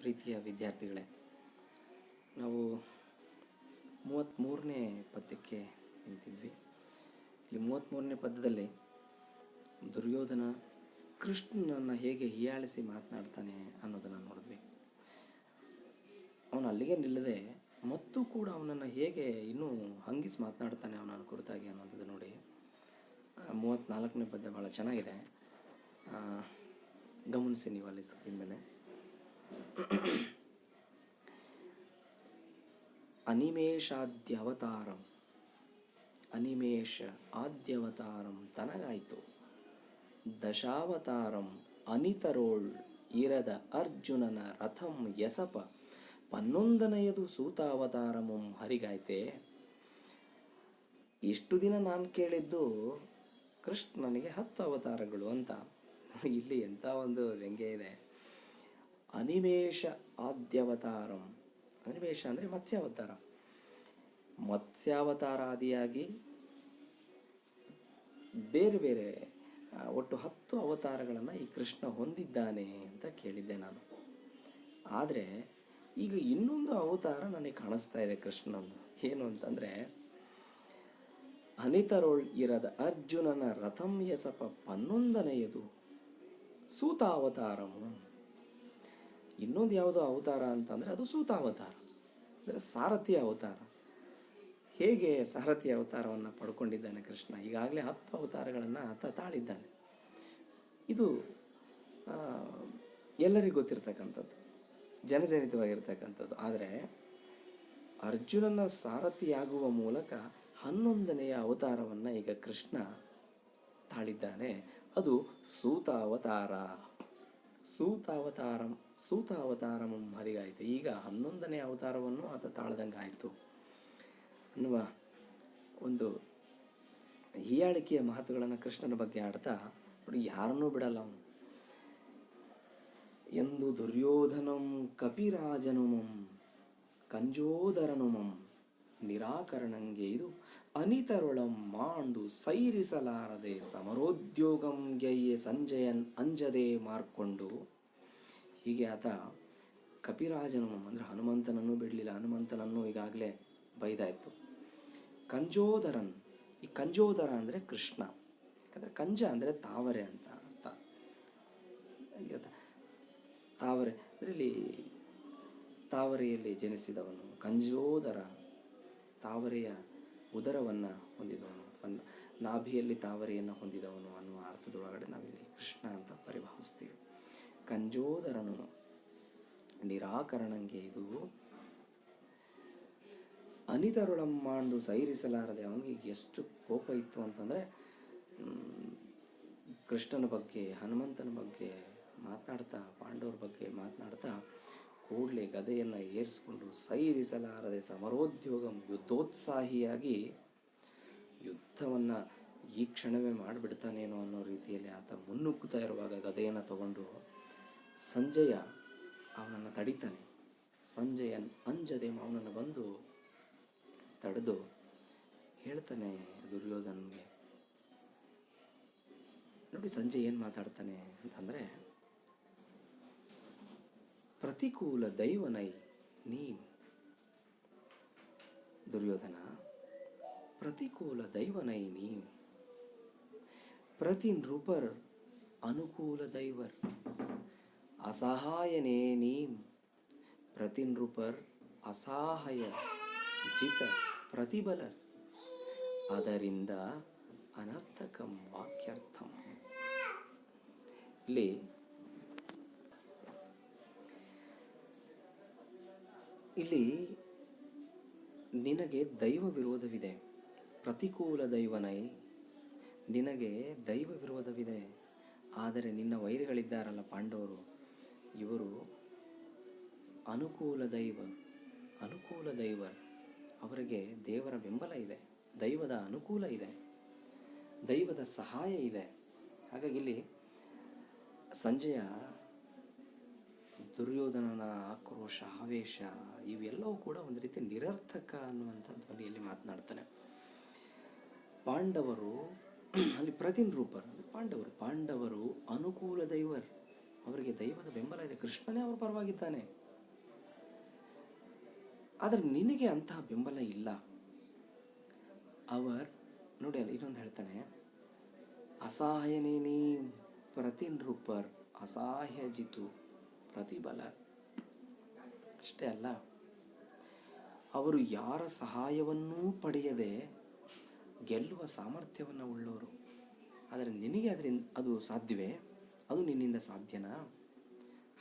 ಪ್ರೀತಿಯ ವಿದ್ಯಾರ್ಥಿಗಳೇ, ನಾವು 33ನೇ ಪದ್ಯಕ್ಕೆ ನಿಂತಿದ್ವಿ. ಇಲ್ಲಿ 33ನೇ ಪದ್ಯದಲ್ಲಿ ದುರ್ಯೋಧನ ಕೃಷ್ಣನನ್ನು ಹೇಗೆ ಹೀಯಾಳಿಸಿ ಮಾತನಾಡ್ತಾನೆ ಅನ್ನೋದನ್ನು ನೋಡಿದ್ವಿ. ಅವನು ಅಲ್ಲಿಗೆ ನಿಲ್ಲದೆ ಮತ್ತು ಕೂಡ ಅವನನ್ನು ಹೇಗೆ ಇನ್ನೂ ಹಂಗಿಸಿ ಮಾತನಾಡ್ತಾನೆ ಅವನ ಕುರಿತಾಗಿ ಅನ್ನೋಂಥದ್ದು ನೋಡಿ. 34ನೇ ಪದ್ಯ ಭಾಳ ಚೆನ್ನಾಗಿದೆ, ಗಮನಿಸಿ ನೀವು ಅಲ್ಲಿ ಸ್ಕ್ರೀನ್ ಮೇಲೆ. ಅನಿಮೇಷಾದ್ಯವತಾರಂ, ಅನಿಮೇಷ ಆದ್ಯವತಾರಂ ತನಗಾಯಿತು, ದಶಾವತಾರಂ ಅನಿತರೋಳ್ ಇರದ ಅರ್ಜುನನ ರಥಂ ಎಸಪ ಪನ್ನೊಂದನೆಯದು ಸೂತಾವತಾರಮಂ ಹರಿಗಾಯ್ತೆ. ಇಷ್ಟು ದಿನ ನಾನು ಕೇಳಿದ್ದು ಕೃಷ್ಣನಿಗೆ 10 ಅವತಾರಗಳು ಅಂತ. ಇಲ್ಲಿ ಎಂಥ ಒಂದು ವ್ಯಂಗ್ಯ ಇದೆ. ಅನಿಮೇಷ ಆದ್ಯವತಾರಂ, ಅನಿಮೇಷ ಅಂದರೆ ಮತ್ಸ್ಯಾವತಾರ, ಮತ್ಸ್ಯಾವತಾರಾದಿಯಾಗಿ ಬೇರೆ ಬೇರೆ ಒಟ್ಟು 10 ಅವತಾರಗಳನ್ನು ಈ ಕೃಷ್ಣ ಹೊಂದಿದ್ದಾನೆ ಅಂತ ಕೇಳಿದ್ದೆ ನಾನು. ಆದರೆ ಈಗ ಇನ್ನೊಂದು ಅವತಾರ ನನಗೆ ಕಾಣಿಸ್ತಾ ಇದೆ ಕೃಷ್ಣನದು. ಏನು ಅಂತಂದರೆ, ಅನಿತರೋಳ್ ಇರದ ಅರ್ಜುನನ ರಥಂ ಎಸಪ ಪನ್ನೊಂದನೆಯದು ಸೂತಾವತಾರಮು. ಇನ್ನೊಂದು ಯಾವುದೋ ಅವತಾರ ಅಂತಂದರೆ ಅದು ಸೂತಾವತಾರ, ಅಂದರೆ ಸಾರಥಿಯ ಅವತಾರ. ಹೇಗೆ ಸಾರಥಿಯ ಅವತಾರವನ್ನು ಪಡ್ಕೊಂಡಿದ್ದಾನೆ ಕೃಷ್ಣ? ಈಗಾಗಲೇ 10 ಅವತಾರಗಳನ್ನು ಆತ ತಾಳಿದ್ದಾನೆ. ಇದು ಎಲ್ಲರಿಗೂ ಗೊತ್ತಿರ್ತಕ್ಕಂಥದ್ದು, ಜನಜನಿತವಾಗಿರ್ತಕ್ಕಂಥದ್ದು. ಆದರೆ ಅರ್ಜುನನ ಸಾರಥಿಯಾಗುವ ಮೂಲಕ 11ನೆಯ ಅವತಾರವನ್ನು ಈಗ ಕೃಷ್ಣ ತಾಳಿದ್ದಾನೆ. ಅದು ಸೂತಾವತಾರ. ಸೂತಾವತಾರಮಂ ಹರಿಗಾಯಿತು. ಈಗ 11ನೇ ಅವತಾರವನ್ನು ಆತ ತಾಳ್ದಂಗೆ ಆಯಿತು ಅನ್ನುವ ಒಂದು ಹೀಯಾಳಿಕೆಯ ಮಾತುಗಳನ್ನು ಕೃಷ್ಣನ ಬಗ್ಗೆ ಆಡ್ತಾ ನೋಡಿ. ಯಾರನ್ನೂ ಬಿಡಲ್ಲ ಅವನು. ಎಂದು ದುರ್ಯೋಧನಂ ಕಪಿರಾಜನುಮಂ ಕಂಜೋದರನುಮಂ ನಿರಾಕರಣಂಗೆ ಇದು ಅನಿತರೊಳಂ ಮಾಂಡು ಸೈರಿಸಲಾರದೆ ಸಮರೋದ್ಯೋಗಂ ಗೆಯ್ಯೆ ಸಂಜಯನ್ ಅಂಜದೆ ಮಾರ್ಕೊಂಡು. ಹೀಗೆ ಆತ ಕಪಿರಾಜನುಮಂ ಅಂದರೆ ಹನುಮಂತನನ್ನು ಬಿಡಲಿಲ್ಲ, ಹನುಮಂತನನ್ನು ಈಗಾಗಲೇ ಬೈದಾಯಿತು. ಕಂಜೋದರನ್, ಈ ಕಂಜೋದರ ಅಂದರೆ ಕೃಷ್ಣ, ಯಾಕಂದರೆ ಕಂಜ ಅಂದರೆ ತಾವರೆ ಅಂತ ಅರ್ಥ. ತಾವರೆ ಅದರಲ್ಲಿ ತಾವರೆಯಲ್ಲಿ ಜನಿಸಿದವನು ಕಂಜೋದರ, ತಾವರೆಯ ಉದರವನ್ನು ಹೊಂದಿದವನು ಅಥವಾ ನಾಭಿಯಲ್ಲಿ ತಾವರೆಯನ್ನು ಹೊಂದಿದವನು ಅನ್ನುವ ಅರ್ಥದೊಳಗಡೆ ನಾವಿಲ್ಲಿ ಕೃಷ್ಣ ಅಂತ ಪರಿಭಾವಿಸ್ತೀವಿ. ಕಂಜೋದರನು ನಿರಾಕರಣಂಗೆ ಇದು ಅನಿತರುಳಂ ಮಾಂಡು ಸೈರಿಸಲಾರದೆ. ಅವನಿಗೆ ಎಷ್ಟು ಕೋಪ ಇತ್ತು ಅಂತಂದರೆ, ಕೃಷ್ಣನ ಬಗ್ಗೆ ಹನುಮಂತನ ಬಗ್ಗೆ ಮಾತನಾಡ್ತಾ, ಪಾಂಡವರ ಬಗ್ಗೆ ಮಾತನಾಡ್ತಾ ಕೂಡಲೇ ಗದೆಯನ್ನು ಏರಿಸಿಕೊಂಡು ಸೈರಿಸಲಾರದೆ ಸಮರೋದ್ಯೋಗಂ, ಯುದ್ಧೋತ್ಸಾಹಿಯಾಗಿ ಯುದ್ಧವನ್ನು ಈ ಕ್ಷಣವೇ ಮಾಡಿಬಿಡ್ತಾನೇನೋ ಅನ್ನೋ ರೀತಿಯಲ್ಲಿ ಆತ ಮುನ್ನುಗ್ಗುತ್ತಾ ಇರುವಾಗ ಗದೆಯನ್ನು ತಗೊಂಡು ಸಂಜಯ ಅವನನ್ನು ತಡಿತಾನೆ. ಸಂಜಯನ್ ಅಂಜದೆ ಅವನನ್ನು ಬಂದು ತಡೆದು ಹೇಳ್ತಾನೆ ದುರ್ಯೋಧನಿಗೆ. ನೋಡಿ ಸಂಜಯ್ ಏನು ಮಾತಾಡ್ತಾನೆ ಅಂತಂದರೆ, ಪ್ರತಿಕೂಲ ದೈವನೈ ನೀನ್ ದುರ್ಯೋಧನ, ಪ್ರತಿಕೂಲ ದೈವನೈ ನೀನ್ ಪ್ರತಿ ನೃಪರ್ ಅನುಕೂಲ ದೈವರ್ ಅಸಹಾಯನೇ ನೀಂ ಪ್ರತಿ ನೃಪರ್ ಅಸಹಾಯ ಜಿತ ಪ್ರತಿಬಲರ್ ಅದರಿಂದ ಅನರ್ಥಕಂ ವಾಕ್ಯರ್ಥಂ. ಇಲ್ಲಿ ನಿನಗೆ ದೈವ ವಿರೋಧವಿದೆ. ಪ್ರತಿಕೂಲ ದೈವನೈ, ನಿನಗೆ ದೈವ ವಿರೋಧವಿದೆ. ಆದರೆ ನಿನ್ನ ವೈರಿಗಳಿದ್ದಾರಲ್ಲ ಪಾಂಡವರು, ಇವರು ಅನುಕೂಲ ದೈವರ್, ಅವರಿಗೆ ದೇವರ ಬೆಂಬಲ ಇದೆ, ದೈವದ ಅನುಕೂಲ ಇದೆ, ದೈವದ ಸಹಾಯ ಇದೆ. ಹಾಗಾಗಿ ಇಲ್ಲಿ ಸಂಜಯ ದುರ್ಯೋಧನನ ಆಕ್ರೋಶ, ಆವೇಶ ಇವೆಲ್ಲವೂ ಕೂಡ ಒಂದು ರೀತಿ ನಿರರ್ಥಕ ಅನ್ನುವಂಥ ಧ್ವನಿಯಲ್ಲಿ ಮಾತನಾಡ್ತಾನೆ. ಪಾಂಡವರು ಅಲ್ಲಿ ಪ್ರತಿನೃಪರ್, ಪಾಂಡವರು ಅನುಕೂಲ ದೈವರ್, ಅವರಿಗೆ ದೈವದ ಬೆಂಬಲ ಇದೆ, ಕೃಷ್ಣನೇ ಅವರ ಪರವಾಗಿದ್ದಾನೆ. ಆದರೆ ನಿನಗೆ ಅಂತಹ ಬೆಂಬಲ ಇಲ್ಲ. ಅವರ್ ನೋಡಿ ಅಲ್ಲಿ ಇನ್ನೊಂದು ಹೇಳ್ತಾನೆ, ಅಸಹಾಯನೇನಿ ಪ್ರತಿನೃಪರ್ ಅಸಹಾಯ ಜಿತು ಪ್ರತಿಬಲ. ಅಷ್ಟೇ ಅಲ್ಲ, ಅವರು ಯಾರ ಸಹಾಯವನ್ನೂ ಪಡೆಯದೆ ಗೆಲ್ಲುವ ಸಾಮರ್ಥ್ಯವನ್ನು ಉಳ್ಳವರು. ಆದರೆ ನಿನಗೆ ಅದು ಸಾಧ್ಯವೇ? ಅದು ನಿನ್ನಿಂದ ಸಾಧ್ಯನಾ?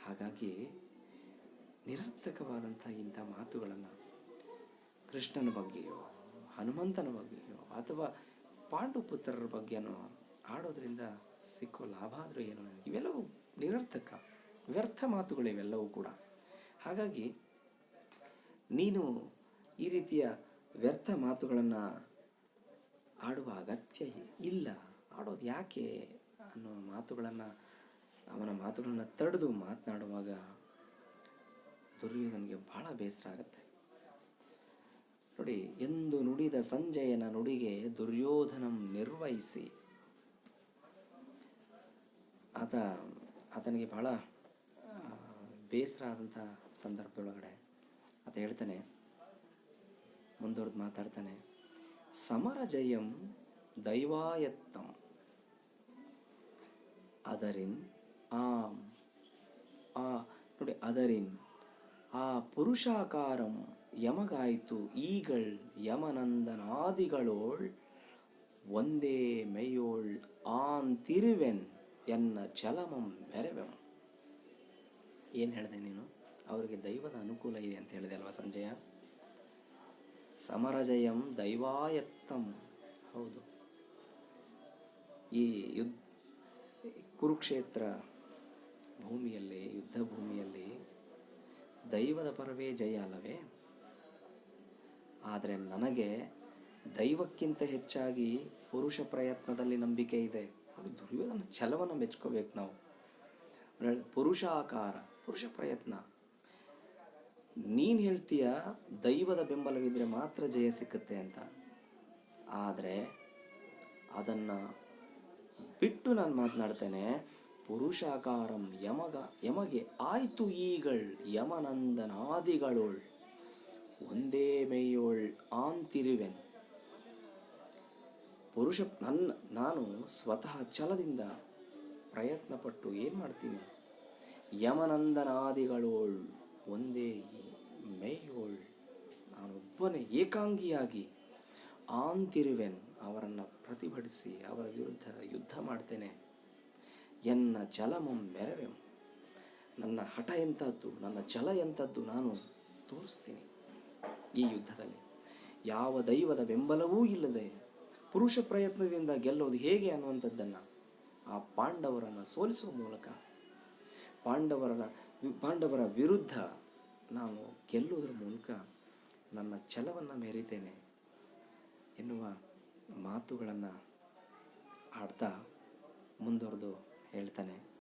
ಹಾಗಾಗಿ ನಿರರ್ಥಕವಾದಂಥ ಇಂಥ ಮಾತುಗಳನ್ನು ಕೃಷ್ಣನ ಬಗ್ಗೆಯೋ ಹನುಮಂತನ ಬಗ್ಗೆಯೋ ಅಥವಾ ಪಾಂಡುಪುತ್ರರ ಬಗ್ಗೆನೋ ಆಡೋದ್ರಿಂದ ಸಿಕ್ಕೋ ಲಾಭ ಆದರೂ ಏನು? ಇವೆಲ್ಲವೂ ನಿರರ್ಥಕ, ವ್ಯರ್ಥ ಮಾತುಗಳು ಇವೆಲ್ಲವೂ ಕೂಡ. ಹಾಗಾಗಿ ನೀನು ಈ ರೀತಿಯ ವ್ಯರ್ಥ ಮಾತುಗಳನ್ನು ಆಡುವ ಅಗತ್ಯ ಇಲ್ಲ. ಆಡೋದು ಯಾಕೆ ಅನ್ನೋ ಅವನ ಮಾತುಗಳನ್ನು ತಡೆದು ಮಾತನಾಡುವಾಗ ದುರ್ಯೋಧನಿಗೆ ಬಹಳ ಬೇಸರ ಆಗುತ್ತೆ. ನೋಡಿ, ಎಂದು ನುಡಿದ ಸಂಜಯನ ನುಡಿಗೆ ದುರ್ಯೋಧನಂ ನಿರ್ವಹಿಸಿ, ಆತನಿಗೆ ಬಹಳ ಬೇಸರ ಆದಂಥ ಸಂದರ್ಭದೊಳಗಡೆ ಆತ ಹೇಳ್ತಾನೆ, ಮುಂದುವರೆದು ಮಾತಾಡ್ತಾನೆ, ಸಮರ ಜಯಂ ದೈವಾಯತ್ತಂ ಅದರಿನ್ ನೋಡಿ ಅದರಿನ್ ಆ ಪುರುಷಾಕಾರಂ ಯಮಗಾಯ್ತು ಈಗಳ್ ಯಮನಂದನಾದಿಗಳೋಳ್ ಒಂದೇ ಮೆಯೋಳ್ ಆನ್ ತಿರುವೆನ್ ಎನ್ನ ಚಲಮಂ ಮೆರೆವೆಂ. ಏನು ಹೇಳಿದೆ ನೀನು? ಅವರಿಗೆ ದೈವದ ಅನುಕೂಲ ಇದೆ ಅಂತ ಹೇಳಿದೆ ಅಲ್ವಾ ಸಂಜಯ? ಸಮರಜಯಂ ದೈವಾಯತ್ತಂ. ಹೌದು, ಈ ಕುರುಕ್ಷೇತ್ರ ಭೂಮಿಯಲ್ಲಿ, ಯುದ್ಧ ಭೂಮಿಯಲ್ಲಿ ದೈವದ ಪರವೇ ಜಯ ಅಲ್ಲವೇ? ಆದರೆ ನನಗೆ ದೈವಕ್ಕಿಂತ ಹೆಚ್ಚಾಗಿ ಪುರುಷ ಪ್ರಯತ್ನದಲ್ಲಿ ನಂಬಿಕೆ ಇದೆ. ದುರ್ಯೋಧನ ಛಲವನ್ನು ಮೆಚ್ಕೋಬೇಕು ನಾವು. ಪುರುಷಾಕಾರ, ಪುರುಷ ಪ್ರಯತ್ನ. ನೀನು ಹೇಳ್ತೀಯ ದೈವದ ಬೆಂಬಲವಿದ್ರೆ ಮಾತ್ರ ಜಯ ಸಿಕ್ಕುತ್ತೆ ಅಂತ. ಆದರೆ ಅದನ್ನು ಬಿಟ್ಟು ನಾನು ಮಾತನಾಡ್ತೇನೆ, ಪುರುಷಾಕಾರಂ ಯಮಗೆ ಆಯ್ತು ಈಗಳ್ ಯಮನಂದನಾದಿಗಳೋಳ್ ಒಂದೇ ಮೈಯೋಳ್ ಆಂತಿರುವೆನ್. ನಾನು ಸ್ವತಃ ಛಲದಿಂದ ಪ್ರಯತ್ನಪಟ್ಟು ಏನು ಮಾಡ್ತೀನಿ, ಯಮನಂದನಾದಿಗಳೋಳ್ ಒಂದೇ ಮೈಯೋಳ್, ನಾನೊಬ್ಬನೇ ಏಕಾಂಗಿಯಾಗಿ ಆಂತಿರುವೆನ್, ಅವರನ್ನು ಪ್ರತಿಭಟಿಸಿ ಅವರ ವಿರುದ್ಧ ಯುದ್ಧ ಮಾಡ್ತೇನೆ. ಎನ್ನ ಛಲಮಂ ಮೆರವೆಂ, ನನ್ನ ಹಠ ಎಂಥದ್ದು, ನನ್ನ ಛಲ ಎಂಥದ್ದು ನಾನು ತೋರಿಸ್ತೀನಿ ಈ ಯುದ್ಧದಲ್ಲಿ. ಯಾವ ದೈವದ ಬೆಂಬಲವೂ ಇಲ್ಲದೆ ಪುರುಷ ಪ್ರಯತ್ನದಿಂದ ಗೆಲ್ಲೋದು ಹೇಗೆ ಅನ್ನುವಂಥದ್ದನ್ನು ಆ ಪಾಂಡವರನ್ನು ಸೋಲಿಸುವ ಮೂಲಕ, ಪಾಂಡವರ ವಿರುದ್ಧ ನಾನು ಗೆಲ್ಲೋದ್ರ ಮೂಲಕ ನನ್ನ ಛಲವನ್ನು ಮೆರಿತೇನೆ ಎನ್ನುವ ಮಾತುಗಳನ್ನು ಆಡ್ತಾ ಮುಂದುವರೆದು ಹೇಳ್ತಾನೆ.